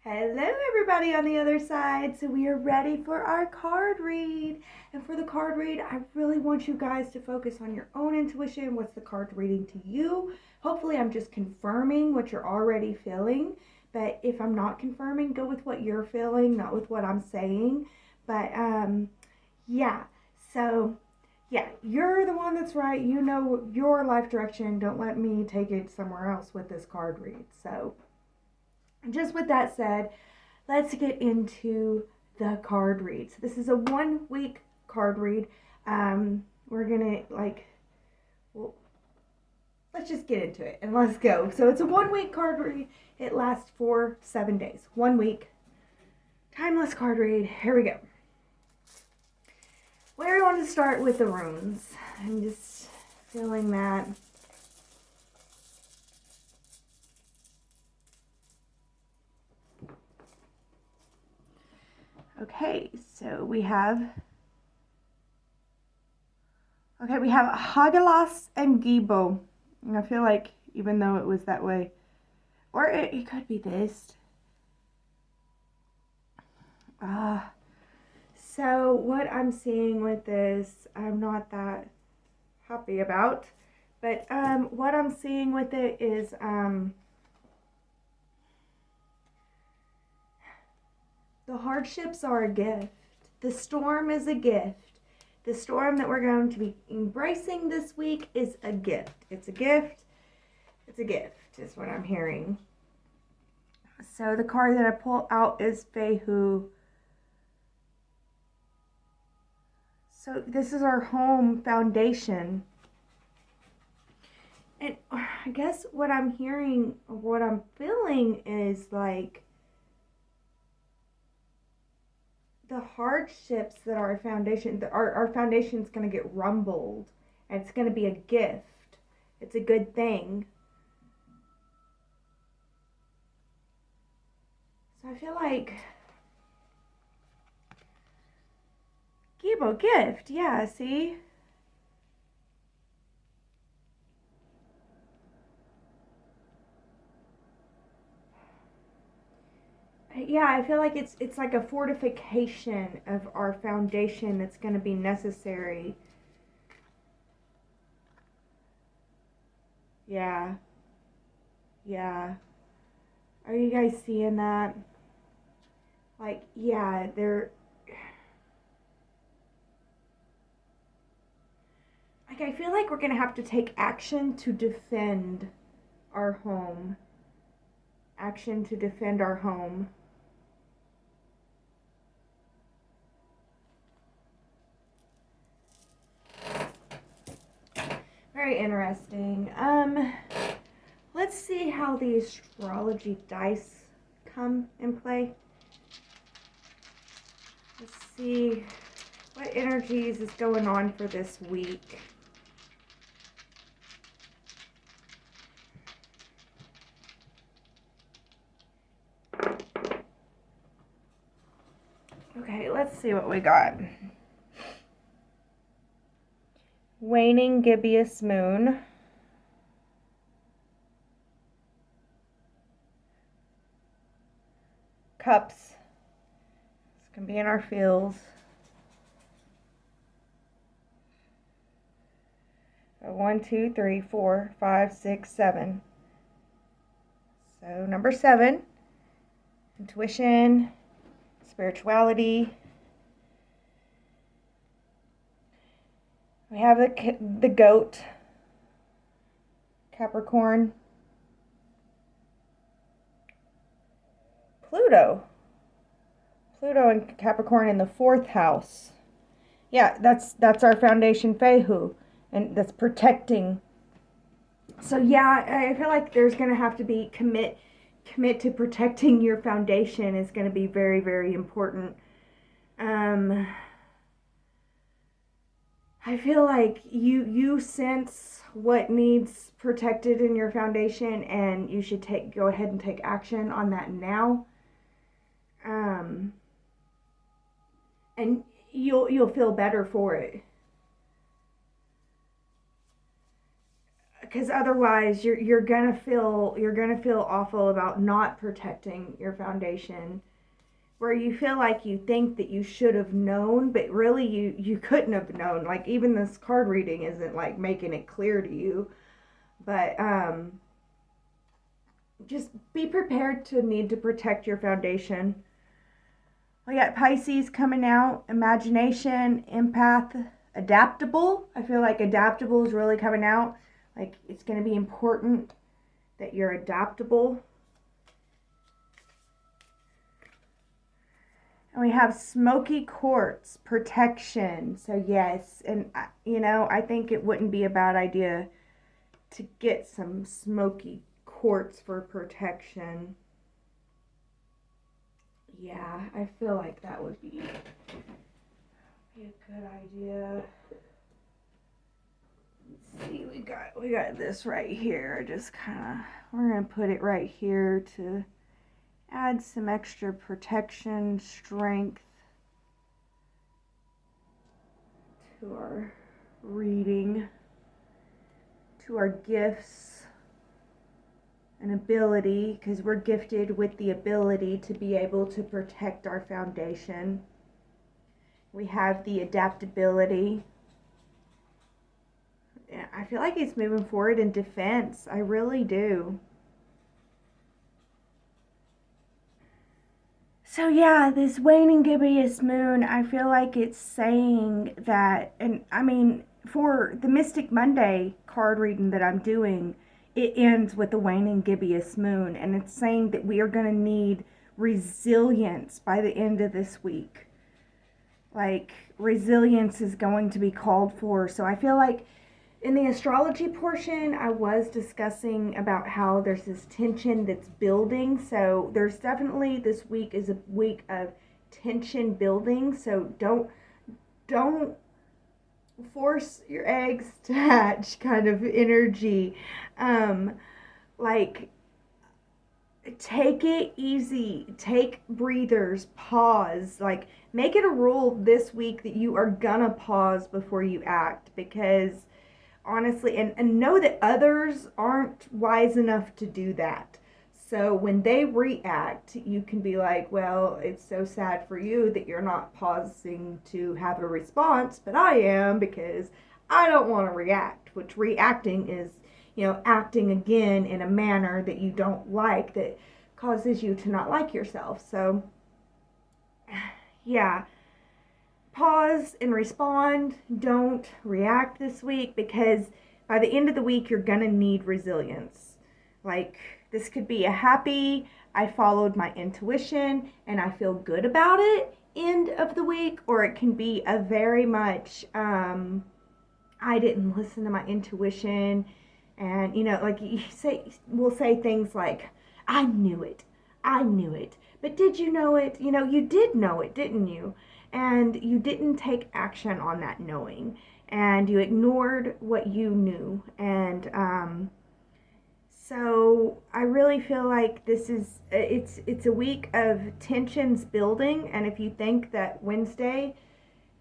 Hello everybody on the other side. So we are ready for our card read. And for the card read, I really want you guys to focus on your own intuition. What's the card reading to you? Hopefully I'm just confirming what you're already feeling. But if I'm not confirming, go with what you're feeling, not with what I'm saying. But yeah. So yeah, you're the one that's right. You know your life direction. Don't let me take it somewhere else with this card read. So just with that said, let's get into the card read. So this is a 1 week card read. We're gonna well, let's just get into it and let's go. So it's a 1 week card read. It lasts for 7 days. 1 week. Timeless card read. Here we go. Where do we want to start with the runes? I'm just feeling that. Okay, so we have Hagelas and Gibo. And I feel like even though it was that way, or it could be this. So what I'm seeing with this, I'm not that happy about. But what I'm seeing with it is the hardships are a gift. The storm is a gift. The storm that we're going to be embracing this week is a gift. It's a gift. It's a gift, is what I'm hearing. So the card that I pull out is Fehu. So this is our home foundation. And I guess what I'm hearing, what I'm feeling is like the hardships that our foundation, our foundation is going to get rumbled, and it's going to be a gift. It's a good thing. So I feel like Gibo, gift, yeah, see? Yeah, I feel like it's like a fortification of our foundation that's going to be necessary. Yeah. Yeah. Are you guys seeing that? Like, yeah, they're like, I feel like we're going to have to take action to defend our home. Action to defend our home. Very interesting. Let's see how the astrology dice come in play. Let's see what energies is going on for this week. Okay, let's see what we got. Waning gibbous moon. Cups. This can be in our fields. One, two, three, four, five, six, seven. So number 7, intuition, spirituality. We have the goat, Capricorn, Pluto and Capricorn in the 4th house. Yeah, that's our foundation, Fehu, and that's protecting. So yeah, I feel like there's gonna have to be commit to protecting your foundation is going to be very, very important. I feel like you sense what needs protected in your foundation, and you should go ahead and take action on that now. And you'll feel better for it. because otherwise you're gonna feel awful about not protecting your foundation, where you feel like you think that you should have known, but really you couldn't have known. Like, even this card reading isn't like making it clear to you. But just be prepared to need to protect your foundation. We got Pisces coming out, imagination, empath, adaptable. I feel like adaptable is really coming out. Like, it's going to be important that you're adaptable. And we have smoky quartz, protection. So yes, and I think it wouldn't be a bad idea to get some smoky quartz for protection. Yeah, I feel like that would be a good idea. Let's see, we got this right here. We're gonna put it right here to add some extra protection, strength to our reading, to our gifts and ability, because we're gifted with the ability to be able to protect our foundation. We have the adaptability. I feel like it's moving forward in defense. I really do. So yeah, this waning gibbous moon, I feel like it's saying that, and I mean, for the Mystic Monday card reading that I'm doing, it ends with the waning gibbous moon, and it's saying that we are going to need resilience by the end of this week. Like, resilience is going to be called for. So I feel like in the astrology portion, I was discussing about how there's this tension that's building. So there's definitely, this week is a week of tension building. So don't force your eggs to hatch kind of energy. Like, take it easy, take breathers, pause. Like, make it a rule this week that you are gonna pause before you act, because honestly, and know that others aren't wise enough to do that. So when they react, you can be like, well, it's so sad for you that you're not pausing to have a response, but I am, because I don't want to react, which reacting is, acting again in a manner that you don't like, that causes you to not like yourself. So yeah, pause and respond. Don't react this week, because by the end of the week, you're going to need resilience. Like, this could be a happy, I followed my intuition and I feel good about it end of the week, or it can be a very much, I didn't listen to my intuition. And, like we'll say things like, I knew it. But did you know it? You did know it, didn't you? And you didn't take action on that knowing, and you ignored what you knew. And so I really feel like this is, it's a week of tensions building. And if you think that Wednesday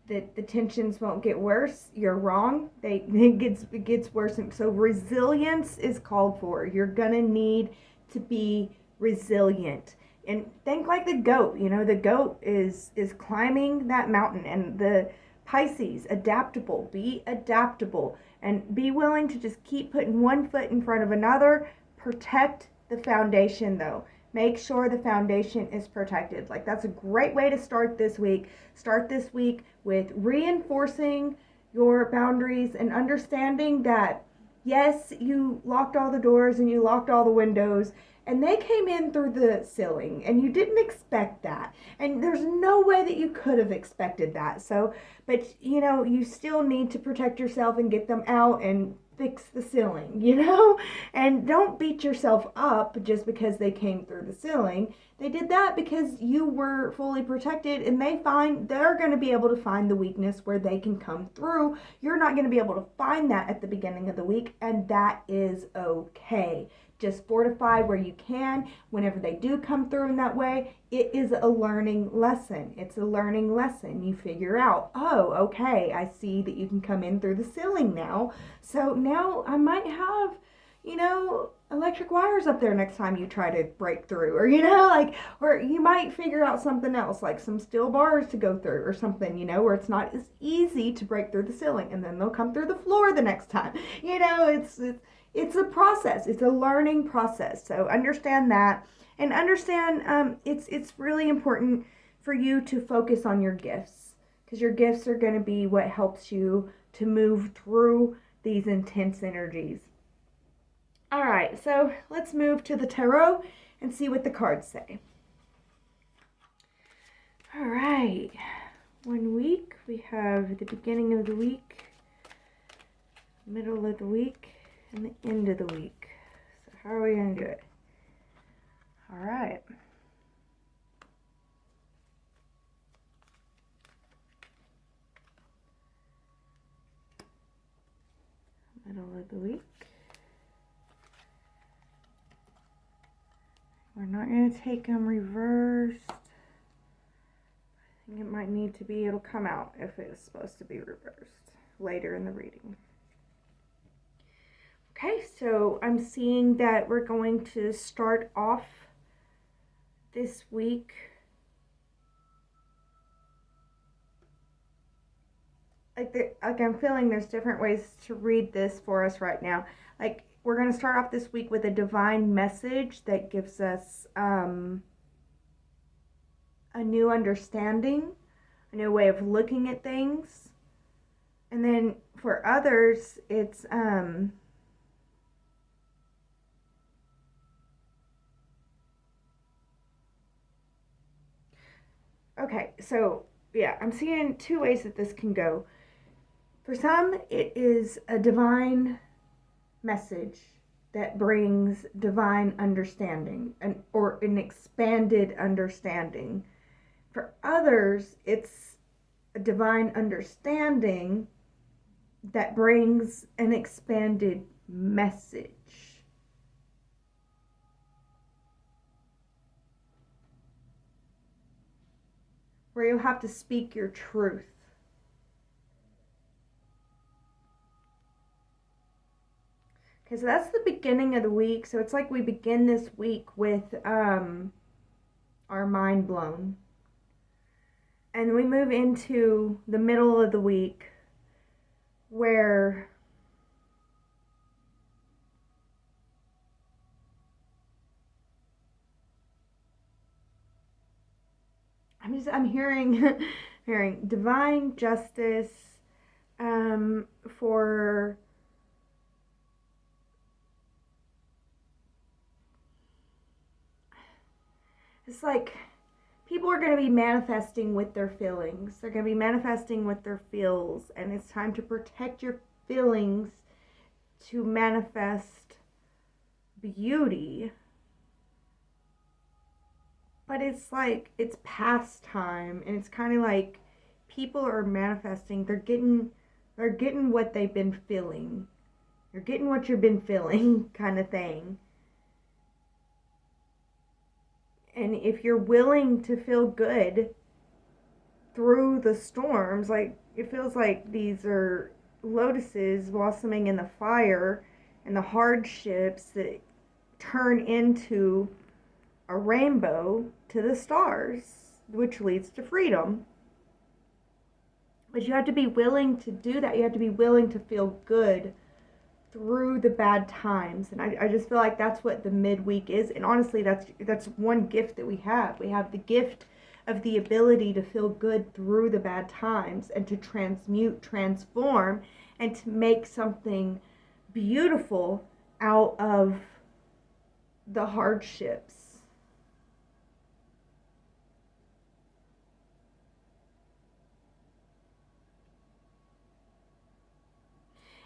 that the tensions won't get worse, you're wrong. It gets worse. And so resilience is called for. You're gonna need to be resilient. And think like the goat. The goat is climbing that mountain. And the Pisces, adaptable. Be adaptable. And be willing to just keep putting one foot in front of another. Protect the foundation, though. Make sure the foundation is protected. Like, that's a great way to start this week. Start this week with reinforcing your boundaries and understanding that, yes, you locked all the doors and you locked all the windows, and they came in through the ceiling, and you didn't expect that. And there's no way that you could have expected that. So, but, you still need to protect yourself and get them out and fix the ceiling, and don't beat yourself up just because they came through the ceiling. They did that because you were fully protected, and they're going to be able to find the weakness where they can come through. You're not going to be able to find that at the beginning of the week, and that is okay. just fortify where you can. Whenever they do come through in that way, it is a learning lesson. It's a learning lesson. You figure out, oh, okay, I see that you can come in through the ceiling now. So now I might have, electric wires up there next time you try to break through, or or you might figure out something else, like some steel bars to go through or something, where it's not as easy to break through the ceiling, and then they'll come through the floor the next time. It's a process. It's a learning process. So understand that, and understand it's really important for you to focus on your gifts, because your gifts are going to be what helps you to move through these intense energies. All right, so let's move to the tarot and see what the cards say. All right, 1 week, we have the beginning of the week, middle of the week, and the end of the week. So how are we going to do it? All right. Middle of the week. We're not going to take them reversed. I think it might need to be, it'll come out if it's supposed to be reversed later in the reading. Okay, so I'm seeing that we're going to start off this week like I'm feeling there's different ways to read this for us right now. Like, we're going to start off this week with a divine message that gives us a new understanding, a new way of looking at things. And then for others, it's okay, so yeah, I'm seeing two ways that this can go. For some, it is a divine message that brings divine understanding or an expanded understanding. For others, it's a divine understanding that brings an expanded message. Where you'll have to speak your truth. Okay, so that's the beginning of the week. So it's like we begin this week with our mind blown. And we move into the middle of the week where I'm hearing divine justice for it's like people are going to be manifesting with their feelings. They're going to be manifesting with their feels, and it's time to protect your feelings to manifest beauty. But it's like it's past time, and it's kind of like people are manifesting. They're getting what they've been feeling. You're getting what you've been feeling, kind of thing. And if you're willing to feel good through the storms, like it feels like these are lotuses blossoming in the fire and the hardships that turn into a rainbow to the stars, which leads to freedom. But you have to be willing to do that. You have to be willing to feel good through the bad times. And I just feel like that's what the midweek is. And honestly, that's one gift that we have. We have the gift of the ability to feel good through the bad times and to transmute, transform, and to make something beautiful out of the hardships.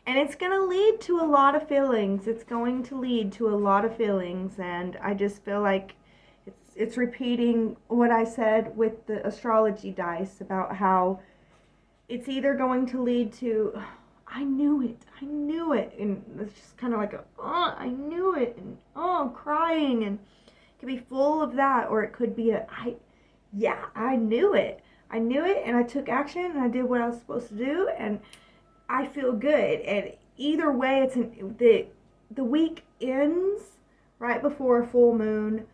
And it's going to lead to a lot of feelings. It's going to lead to a lot of feelings. And I just feel like it's repeating what I said with the astrology dice about how it's either going to lead to, I knew it. I knew it. And it's just kind of like I knew it. And crying. And it could be full of that. Or it could be I knew it. I knew it, and I took action, and I did what I was supposed to do, and I feel good. And either way, the week ends right before a full moon,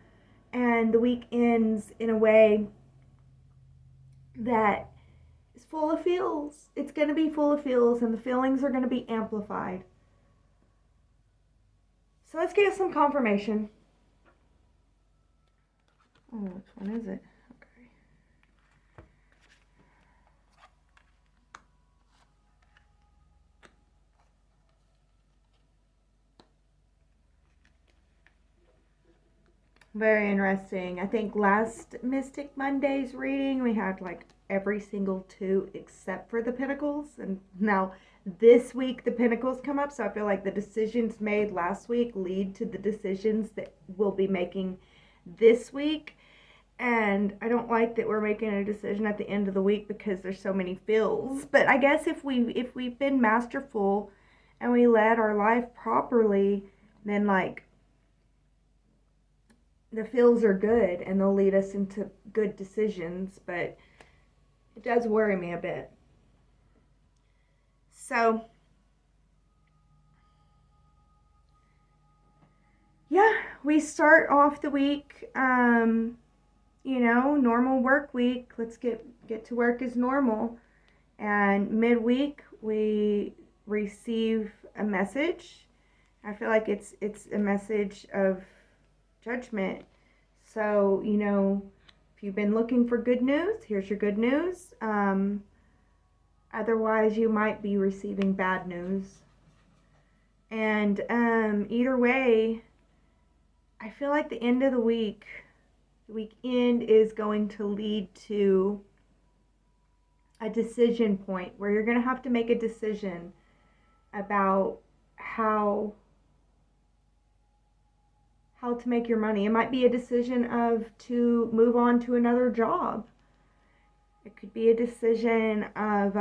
and the week ends in a way that is full of feels. It's going to be full of feels, and the feelings are going to be amplified. So let's get some confirmation. Oh, which one is it? Okay. Very interesting. I think last Mystic Monday's reading, we had like every single two except for the Pentacles. And now this week, the Pentacles come up. So I feel like the decisions made last week lead to the decisions that we'll be making this week. And I don't like that we're making a decision at the end of the week because there's so many feels. But I guess if we've been masterful and we led our life properly, then like the feels are good and they'll lead us into good decisions. But it does worry me a bit. So yeah, we start off the week, normal work week. Let's get to work as normal. And midweek, we receive a message. I feel like it's a message of judgment. So, if you've been looking for good news, here's your good news. Otherwise, you might be receiving bad news. And either way, I feel like the end of the weekend is going to lead to a decision point where you're going to have to make a decision about how to make your money. It might be a decision to move on to another job. It could be a decision of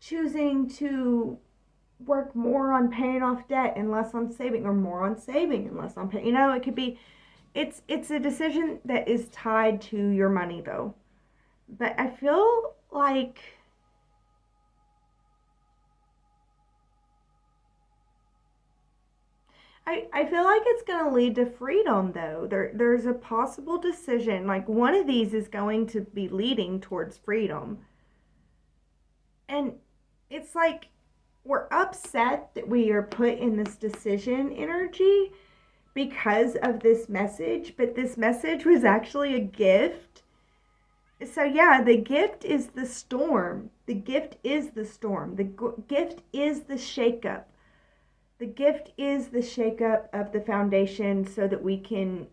choosing to work more on paying off debt and less on saving, or more on saving and less on paying. It could be, it's a decision that is tied to your money though. But I feel like I feel like it's going to lead to freedom, though. There's a possible decision. Like, one of these is going to be leading towards freedom. And it's like we're upset that we are put in this decision energy because of this message. But this message was actually a gift. So, yeah, the gift is the storm. The gift is the storm. The gift is the shakeup. The gift is the shakeup of the foundation so that we can,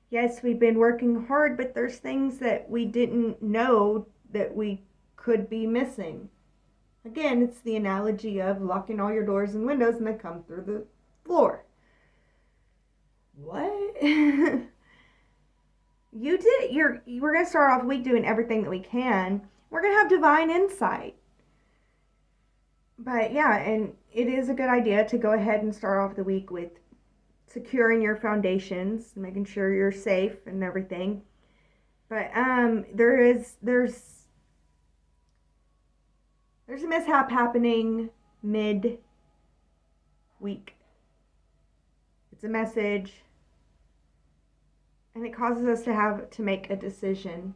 yes, we've been working hard, but there's things that we didn't know that we could be missing. Again, it's the analogy of locking all your doors and windows and they come through the floor. What? We're going to start off the week doing everything that we can. We're going to have divine insight. But yeah, and it is a good idea to go ahead and start off the week with securing your foundations, making sure you're safe and everything. But there's a mishap happening mid-week. It's a message, and it causes us to have to make a decision.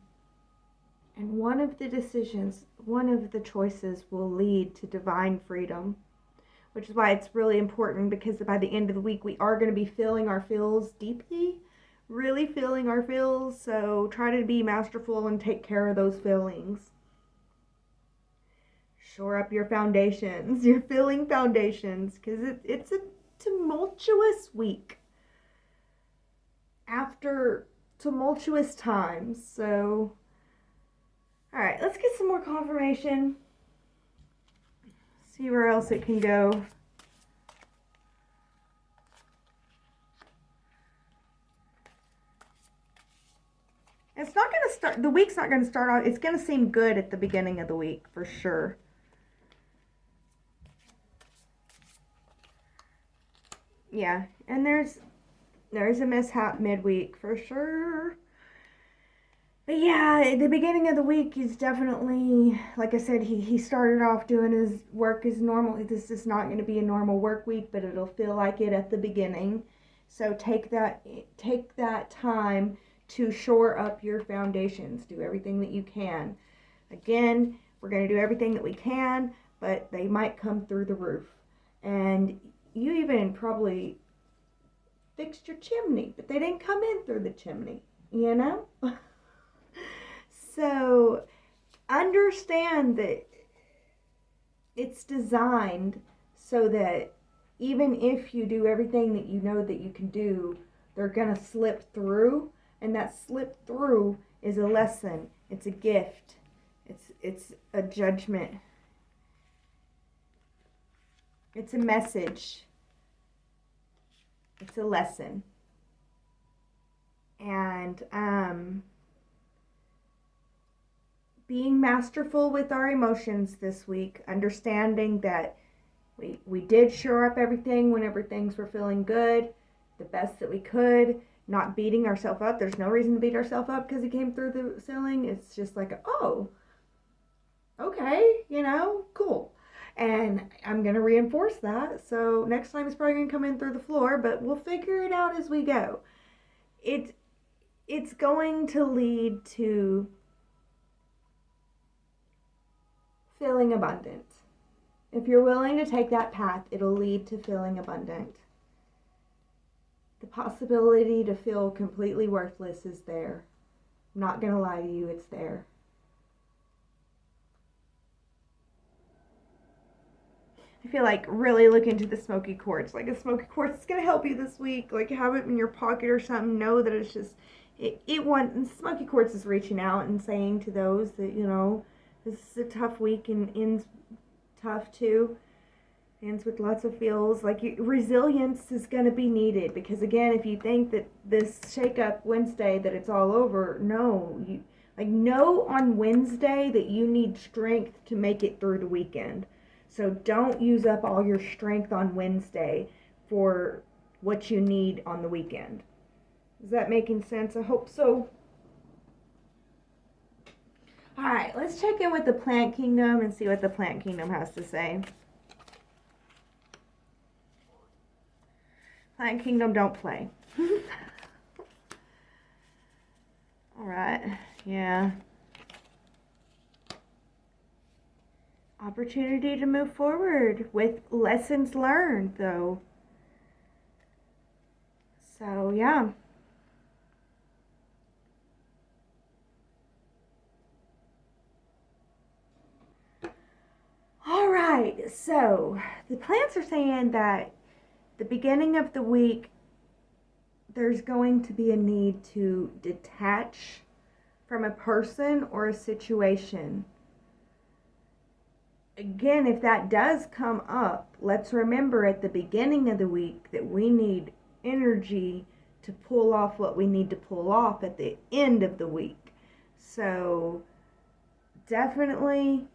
And one of the choices will lead to divine freedom, which is why it's really important, because by the end of the week, we are going to be feeling our feels deeply, really feeling our feels. So try to be masterful and take care of those feelings. Shore up your foundations, your feeling foundations, because it's a tumultuous week after tumultuous times. So all right, let's get some more confirmation. See where else it can go. It's not going to start, the week's not going to start off, it's going to seem good at the beginning of the week, for sure. Yeah, and there's a mishap midweek, for sure. But yeah, the beginning of the week is definitely, like I said, he started off doing his work as normal. This is not going to be a normal work week, but it'll feel like it at the beginning. So take that time to shore up your foundations. Do everything that you can. Again, we're going to do everything that we can, but they might come through the roof. And you even probably fixed your chimney, but they didn't come in through the chimney, you know? So understand that it's designed so that even if you do everything that you know that you can do, they're going to slip through, and that slip through is a lesson. It's a gift. It's a judgment. It's a message. It's a lesson. And being masterful with our emotions this week, understanding that we did shore up everything whenever things were feeling good, the best that we could, not beating ourselves up. There's no reason to beat ourselves up because it came through the ceiling. It's just like, oh, okay, cool. And I'm going to reinforce that. So next time it's probably going to come in through the floor, but we'll figure it out as we go. It's going to lead to feeling abundant. If you're willing to take that path, it'll lead to feeling abundant. The possibility to feel completely worthless is there. I'm not going to lie to you, it's there. I feel like really look into the smoky quartz. Like a smoky quartz is going to help you this week. Like have it in your pocket or something. Know that it's just, smoky quartz is reaching out and saying to those that, this is a tough week and ends tough too. Ends with lots of feels. Like resilience is going to be needed, because again, if you think that this shake-up Wednesday that it's all over, no. Know on Wednesday that you need strength to make it through the weekend. So don't use up all your strength on Wednesday for what you need on the weekend. Is that making sense? I hope so. Alright, let's check in with the plant kingdom and see what the plant kingdom has to say. Plant kingdom, don't play. Alright, yeah. Opportunity to move forward with lessons learned, though. So, yeah. Alright, so the plants are saying that the beginning of the week, there's going to be a need to detach from a person or a situation. Again, if that does come up, let's remember at the beginning of the week that we need energy to pull off what we need to pull off at the end of the week. So definitely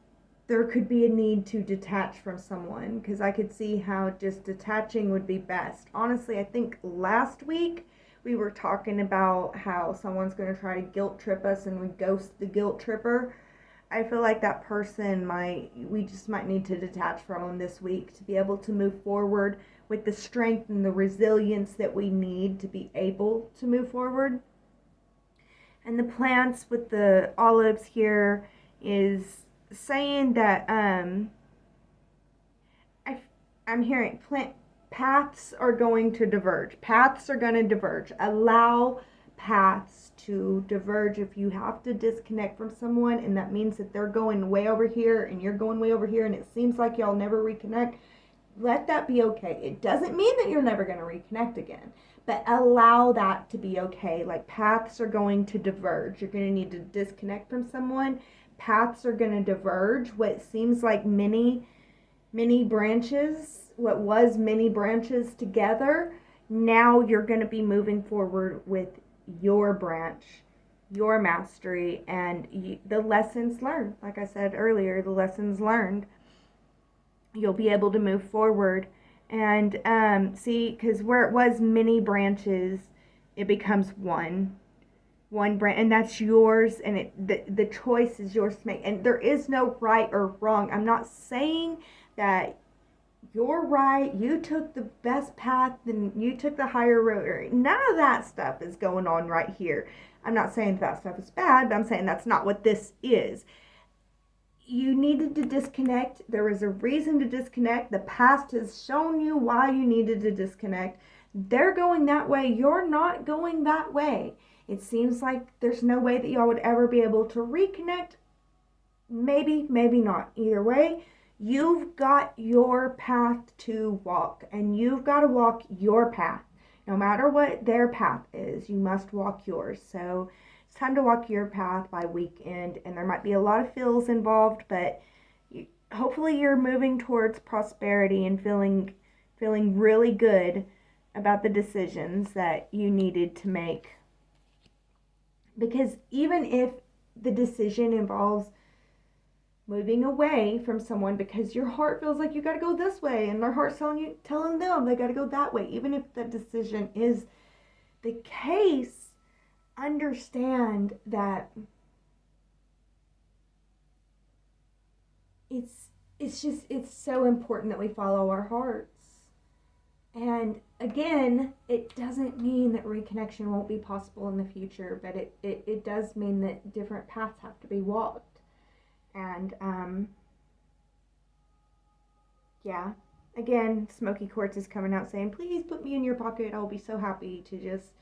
there could be a need to detach from someone, because I could see how just detaching would be best. Honestly, I think last week we were talking about how someone's going to try to guilt trip us and we ghost the guilt tripper. I feel like that person we just might need to detach from them this week to be able to move forward with the strength and the resilience that we need to be able to move forward. And the plants with the olives here is saying that I'm hearing paths are going to diverge. Paths are going to diverge. Allow paths to diverge. If you have to disconnect from someone and that means that they're going way over here and you're going way over here and it seems like y'all never reconnect, let that be okay. It doesn't mean that you're never going to reconnect again, but allow that to be okay. Like paths are going to diverge. You're going to need to disconnect from someone. Paths are going to diverge. What seems like many branches, what was many branches together, now you're going to be moving forward with your branch your mastery and the lessons learned. Like I said earlier, the lessons learned, you'll be able to move forward and see, because where it was many branches, it becomes one brand, and that's yours, and the choice is yours to make, and there is no right or wrong. I'm not saying that you're right, you took the best path and you took the higher road. None of that stuff is going on right here. I'm not saying that stuff is bad, but I'm saying that's not what this is. You needed to disconnect. There was a reason to disconnect. The past has shown you why you needed to disconnect. They're going that way. You're not going that way. It seems like there's no way that y'all would ever be able to reconnect. Maybe, maybe not. Either way, you've got your path to walk, and you've got to walk your path. No matter what their path is, you must walk yours. So it's time to walk your path by weekend, and there might be a lot of feels involved, but hopefully you're moving towards prosperity and feeling really good about the decisions that you needed to make. Because even if the decision involves moving away from someone because your heart feels like you got to go this way and their heart's telling them they got to go that way, even if that decision is the case, understand that it's so important that we follow our hearts. And again, it doesn't mean that reconnection won't be possible in the future, but it does mean that different paths have to be walked. And yeah, again, Smoky Quartz is coming out saying, please put me in your pocket. I'll be so happy to just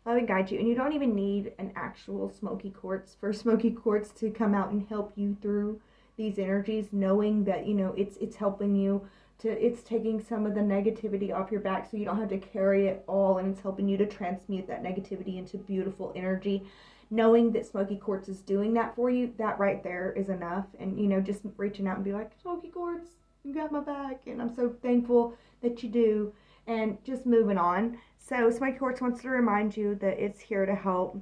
love and guide you. And you don't even need an actual Smoky Quartz for Smoky Quartz to come out and help you through these energies, knowing that, it's helping you it's taking some of the negativity off your back so you don't have to carry it all, and it's helping you to transmute that negativity into beautiful energy. Knowing that Smoky Quartz is doing that for you, that right there is enough. And, just reaching out and be like, Smoky Quartz, you got my back, and I'm so thankful that you do, and just moving on. So Smoky Quartz wants to remind you that it's here to help,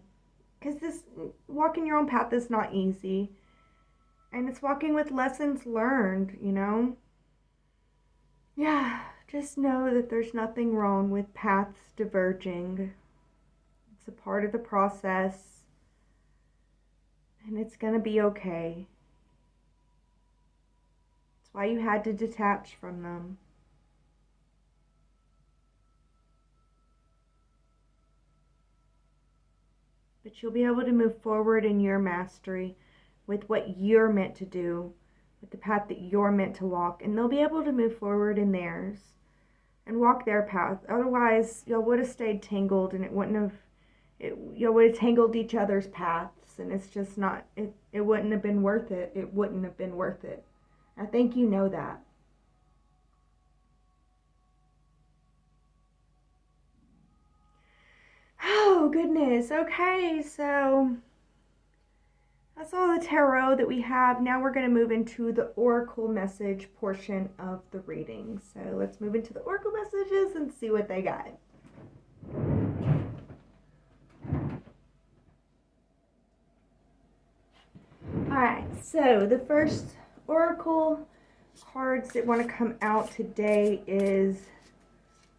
because this walking your own path is not easy, and it's walking with lessons learned, Yeah, just know that there's nothing wrong with paths diverging. It's a part of the process, and it's going to be okay. That's why you had to detach from them. But you'll be able to move forward in your mastery with what you're meant to do, with the path that you're meant to walk, and they'll be able to move forward in theirs and walk their path. Otherwise, y'all would have stayed tangled, and y'all would have tangled each other's paths, and it's just not, it wouldn't have been worth it. It wouldn't have been worth it. I think you know that. Oh, goodness. Okay, so that's all the tarot that we have. Now we're going to move into the oracle message portion of the reading. So let's move into the oracle messages and see what they got. Alright, so the first oracle cards that want to come out today is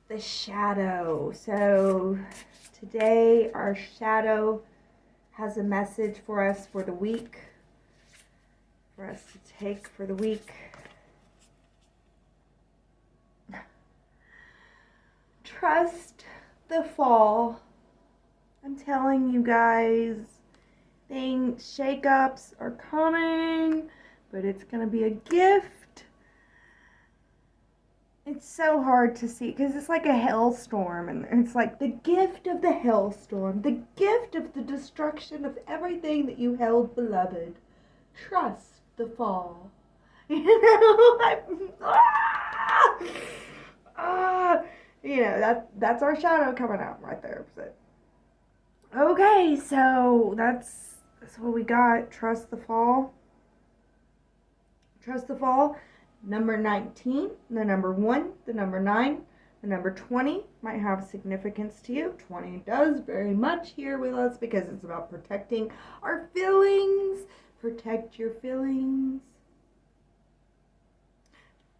the shadow. So today our shadow has a message for us for the week, for us to take for the week. Trust the fall. I'm telling you guys, shakeups are coming, but it's gonna be a gift. It's so hard to see because it's like a hailstorm, and it's like the gift of the hailstorm, the gift of the destruction of everything that you held beloved. Trust the fall. That's our shadow coming out right there. So. Okay, so that's what we got. Trust the fall. Trust the fall. Number 19, the number 1, the number 9, The number 20 might have significance to you. 20 does very much here with us because it's about protecting our feelings. Protect your feelings.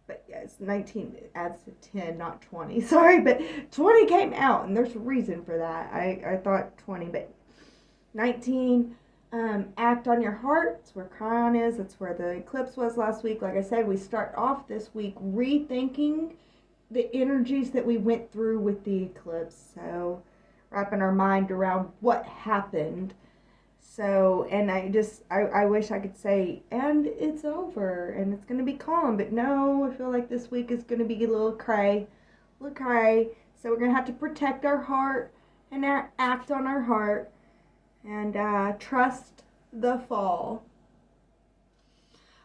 But yes, 19 adds to 10, not 20. Sorry, but 20 came out, and there's a reason for that. I thought 20, but 19, act on your heart. That's where Chiron is. That's where the eclipse was last week. Like I said, we start off this week rethinking the energies that we went through with the eclipse. So wrapping our mind around what happened. So, and I wish I could say, and it's over, and it's going to be calm, but no, I feel like this week is going to be a little cray. So we're going to have to protect our heart and act on our heart and trust the fall.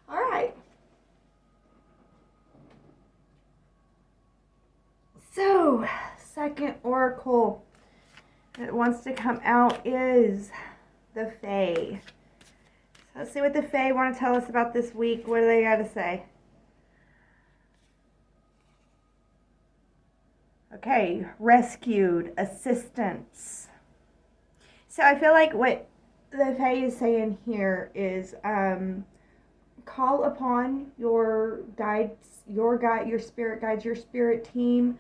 All right. So, second oracle that wants to come out is the Fae. So let's see what the Fae want to tell us about this week. What do they got to say? Okay, rescued, assistance. So I feel like what the Fae is saying here is call upon your guides, your spirit guides, your spirit team.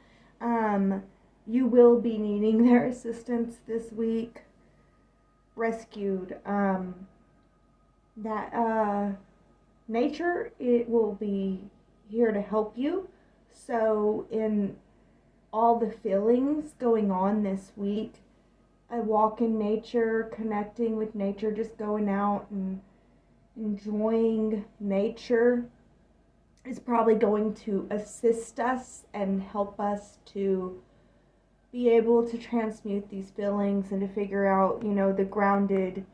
You will be needing their assistance this week. Rescued. Nature, it will be here to help you. So in all the feelings going on this week, a walk in nature, connecting with nature, just going out and enjoying nature is probably going to assist us and help us to be able to transmute these feelings and to figure out, the grounded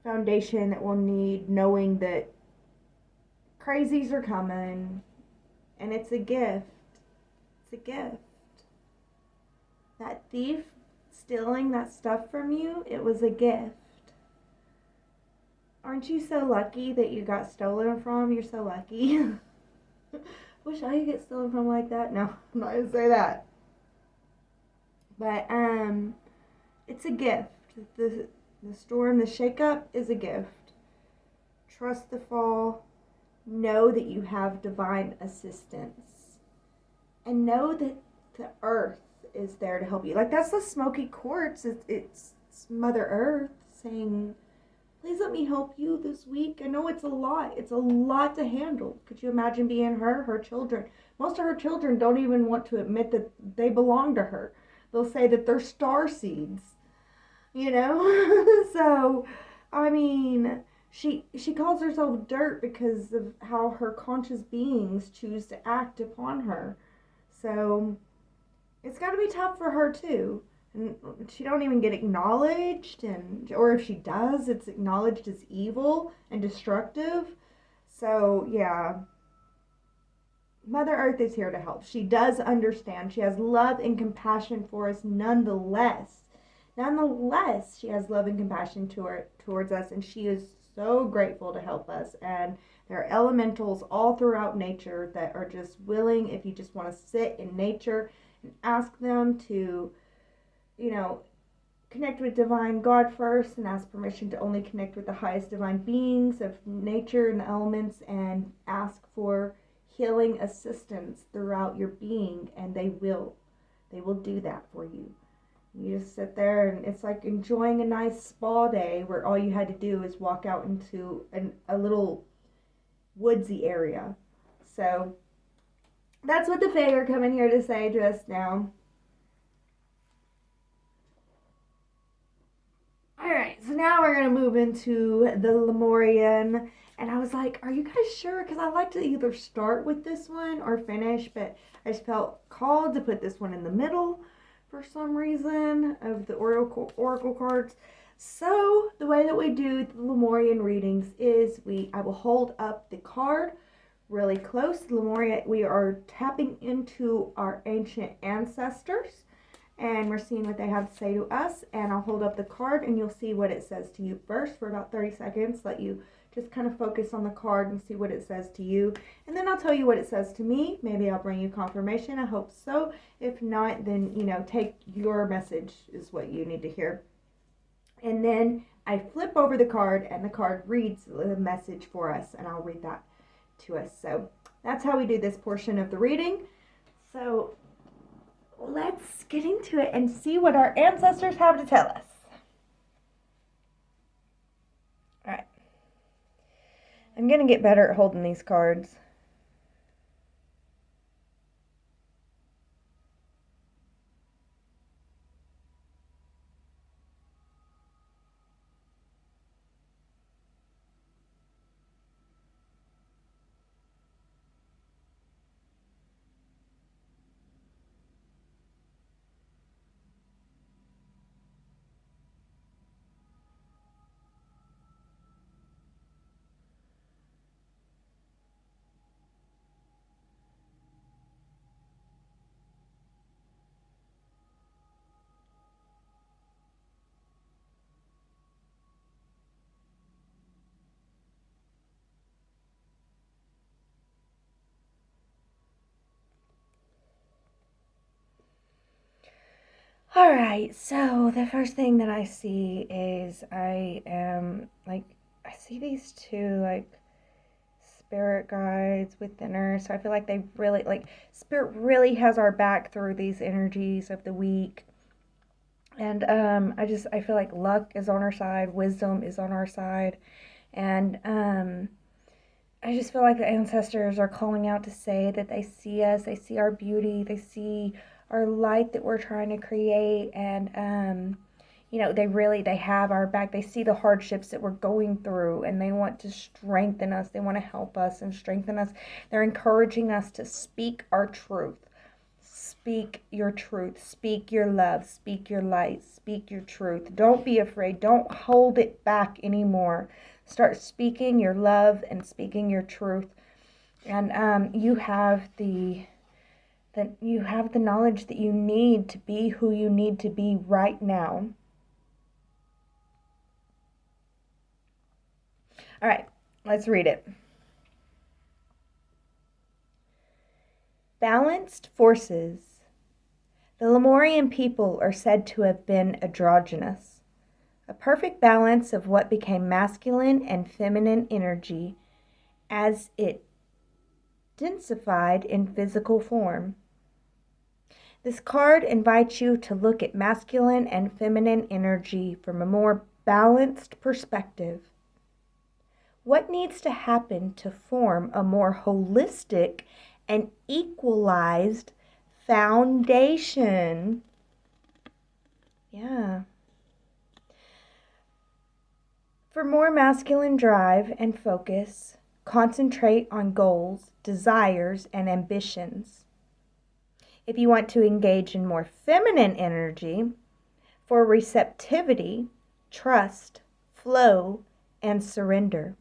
foundation that we'll need, knowing that crazies are coming, and it's a gift. It's a gift. That thief stealing that stuff from you, it was a gift. Aren't you so lucky that you got stolen from? You're so lucky. Wish I could get stolen from like that. No, I'm not gonna say that. But it's a gift. The storm, the shakeup is a gift. Trust the fall. Know that you have divine assistance. And know that the earth is there to help you. Like, that's the smoky quartz. It's Mother Earth saying, please let me help you this week. I know it's a lot. It's a lot to handle. Could you imagine being her children? Most of her children don't even want to admit that they belong to her. They'll say that they're star seeds, So, I mean, she calls herself dirt because of how her conscious beings choose to act upon her. So, it's got to be tough for her too. And she don't even get acknowledged, or if she does, it's acknowledged as evil and destructive. So, yeah. Mother Earth is here to help. She does understand. She has love and compassion for us nonetheless. Nonetheless, she has love and compassion towards us, and she is so grateful to help us. And there are elementals all throughout nature that are just willing, if you just want to sit in nature and ask them to, connect with divine God first and ask permission to only connect with the highest divine beings of nature and the elements, and ask for healing assistance throughout your being, and they will do that for you. You just sit there, and it's like enjoying a nice spa day where all you had to do is walk out into a little woodsy area. So that's what the Fae are coming here to say to us now. Alright, so now we're going to move into the Lemurian. And I was like, are you guys sure? Because I like to either start with this one or finish, but I just felt called to put this one in the middle for some reason of the oracle cards. So the way that we do the Lemurian readings is I will hold up the card really close. Lemuria, we are tapping into our ancient ancestors, and we're seeing what they have to say to us. And I'll hold up the card, and you'll see what it says to you first for about 30 seconds. Let you just kind of focus on the card and see what it says to you. And then I'll tell you what it says to me. Maybe I'll bring you confirmation. I hope so. If not, then, take your message is what you need to hear. And then I flip over the card and the card reads the message for us, and I'll read that to us. So that's how we do this portion of the reading. So let's get into it and see what our ancestors have to tell us. All right. I'm going to get better at holding these cards. All right, so the first thing that I see is I see these two spirit guides within her. So I feel like they really, spirit really has our back through these energies of the week. And I feel like luck is on our side, wisdom is on our side. And I just feel like the ancestors are calling out to say that they see us, they see our beauty, they see our light that we're trying to create, and they have our back. They see the hardships that we're going through, and they want to strengthen us. They want to help us and strengthen us. They're encouraging us to speak our truth. Speak your truth. Speak your love. Speak your light. Speak your truth. Don't be afraid. Don't hold it back anymore. Start speaking your love and speaking your truth. And you have the knowledge that you need to be who you need to be right now. All right, let's read it. Balanced forces. The Lemurian people are said to have been androgynous, a perfect balance of what became masculine and feminine energy as it densified in physical form. This card invites you to look at masculine and feminine energy from a more balanced perspective. What needs to happen to form a more holistic and equalized foundation? Yeah. For more masculine drive and focus, concentrate on goals, desires, and ambitions. If you want to engage in more feminine energy, for receptivity, trust, flow, and surrender.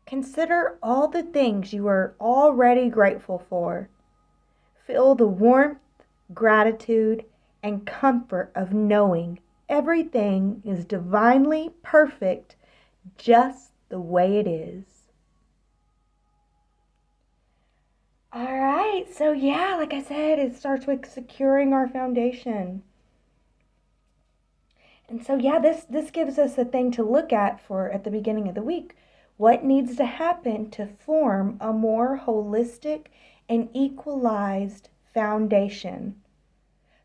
Consider all the things you are already grateful for. Feel the warmth, gratitude, and comfort of knowing everything is divinely perfect just the way it is. All right, so yeah, like I said, it starts with securing our foundation. And so yeah, this gives us a thing to look at at the beginning of the week. What needs to happen to form a more holistic and equalized foundation?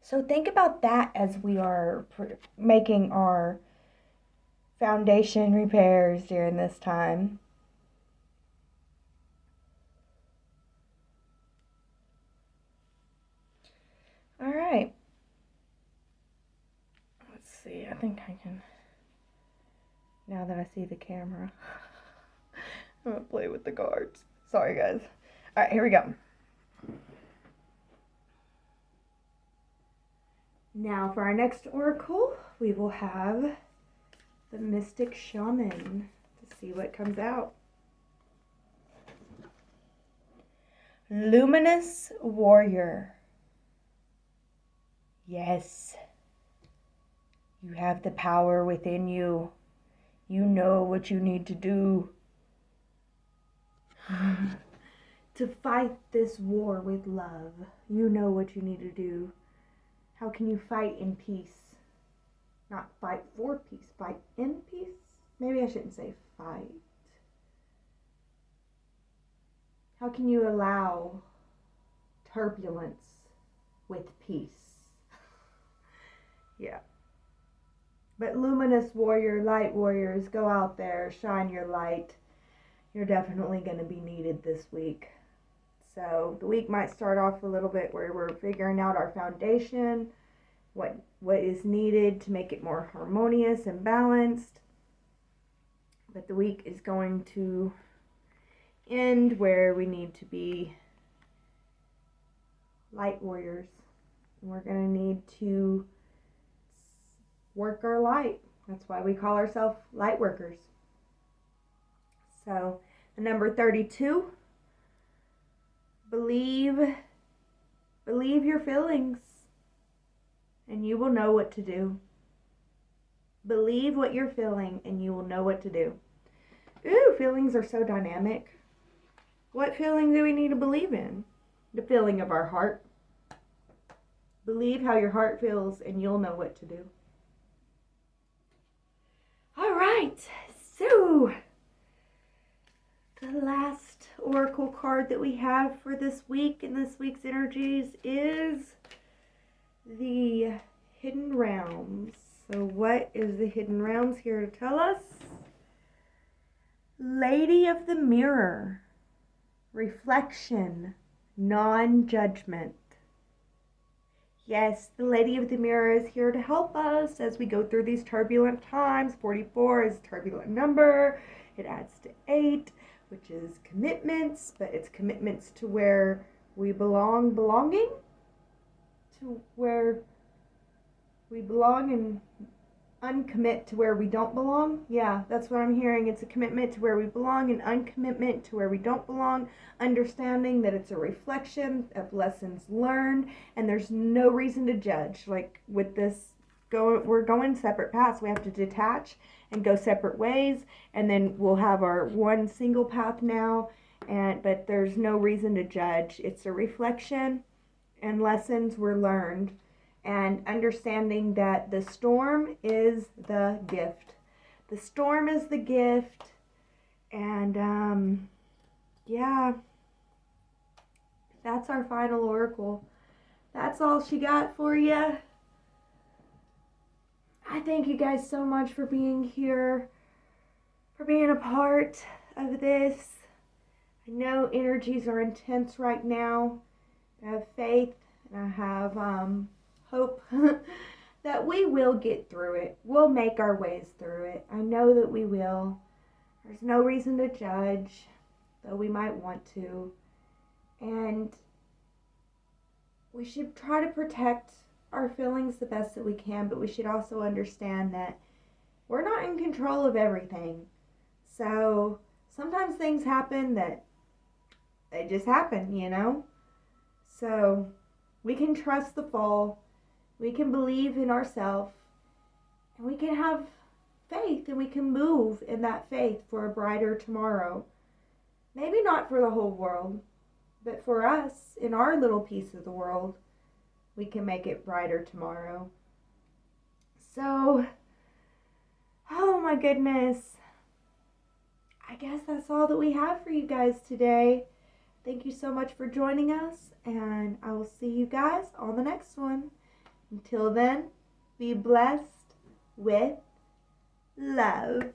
So think about that as we are making our foundation repairs during this time. All right. Let's see. I think I can, now that I see the camera, I'm going to play with the cards. Sorry, guys. All right, here we go. Now for our next oracle, we will have the Mystic Shaman to see what comes out. Luminous Warrior. Yes, you have the power within you. You know what you need to do to fight this war with love. You know what you need to do. How can you fight in peace? Not fight for peace, fight in peace? Maybe I shouldn't say fight. How can you allow turbulence with peace? Yeah. But luminous warrior, light warriors, go out there, shine your light. You're definitely going to be needed this week. So the week might start off a little bit where we're figuring out our foundation, what is needed to make it more harmonious and balanced. But the week is going to end where we need to be light warriors. And we're going to need to work our light. That's why we call ourselves light workers. So the number 32, believe your feelings and you will know what to do. Believe what you're feeling and you will know what to do. Ooh, feelings are so dynamic. What feeling do we need to believe in? The feeling of our heart. Believe how your heart feels and you'll know what to do. All right, so the last oracle card that we have for this week and this week's energies is the Hidden Realms. So what is the Hidden Realms here to tell us? Lady of the Mirror, reflection, non-judgment. Yes, the Lady of the Mirror is here to help us as we go through these turbulent times. 44 is a turbulent number. It adds to 8, which is commitments, but it's commitments to where we belonging to where we belong, and uncommit to where we don't belong. Yeah, that's what I'm hearing. It's a commitment to where we belong and uncommitment to where we don't belong. Understanding that it's a reflection of lessons learned and there's no reason to judge. Like with this, we're going separate paths. We have to detach and go separate ways, and then we'll have our one single path now. But there's no reason to judge. It's a reflection and lessons were learned. And understanding that the storm is the gift. The storm is the gift. And, yeah. That's our final oracle. That's all she got for you. I thank you guys so much for being here, for being a part of this. I know energies are intense right now. I have faith and I have, hope that we will get through it. We'll make our ways through it. I know that we will. There's no reason to judge, though we might want to. And we should try to protect our feelings the best that we can, but we should also understand that we're not in control of everything. So sometimes things happen that they just happen, you know? So we can trust the fall. We can believe in ourselves, and we can have faith, and we can move in that faith for a brighter tomorrow. Maybe not for the whole world, but for us, in our little piece of the world, we can make it brighter tomorrow. So, oh my goodness. I guess that's all that we have for you guys today. Thank you so much for joining us, and I will see you guys on the next one. Until then, be blessed with love.